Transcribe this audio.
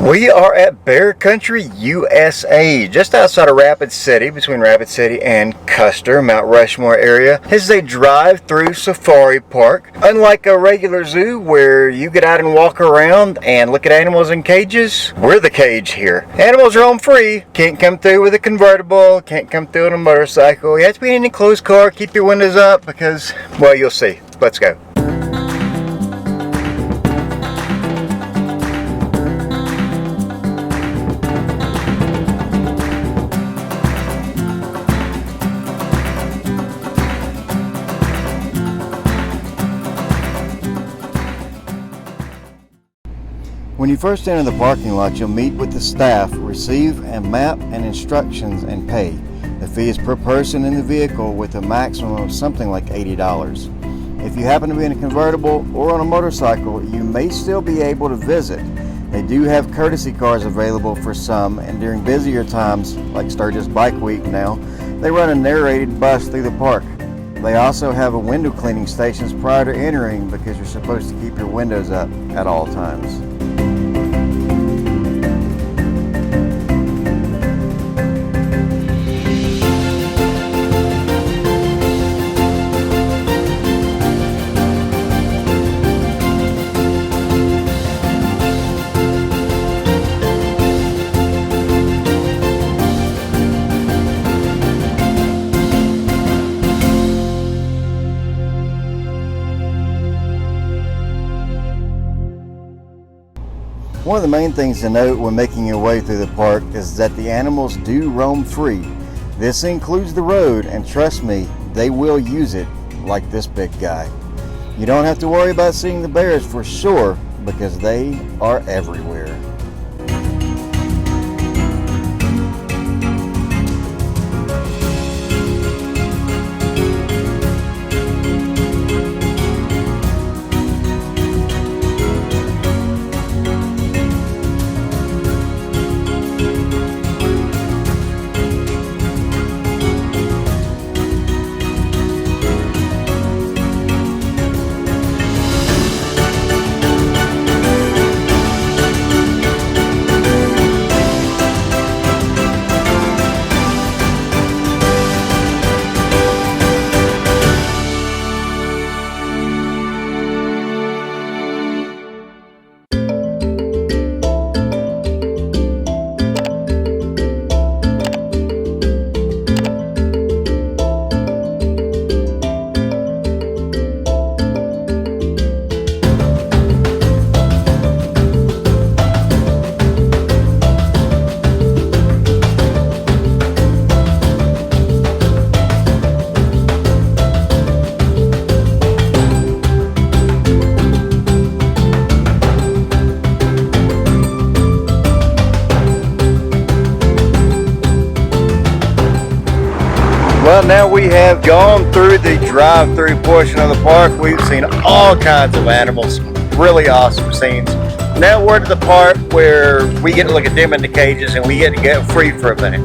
We are at Bear Country USA, just outside of Rapid City, between Rapid City and Custer, Mount Rushmore area. This is a drive-through safari park. Unlike a regular zoo where you get out and walk around and look at animals in cages, we're the cage here. Animals are home free. Can't come through with a convertible, can't come through on a motorcycle. You have to be in an enclosed car, keep your windows up because, well, you'll see. Let's go. When you first enter the parking lot, you'll meet with the staff, receive a map and instructions, and pay. The fee is per person in the vehicle with a maximum of something like $80. If you happen to be in a convertible or on a motorcycle, you may still be able to visit. They do have courtesy cars available for some, and during busier times, like Sturgis Bike Week now, they run a narrated bus through the park. They also have a window cleaning stations prior to entering because you're supposed to keep your windows up at all times. One of the main things to note when making your way through the park is that the animals do roam free. This includes the road, and trust me, they will use it, like this big guy. You don't have to worry about seeing the bears for sure, because they are everywhere. Well, now we have gone through the drive-through portion of the park. We've seen all kinds of animals, really awesome scenes. Now we're to the part where we get to look at them in the cages and we get to get free for a minute.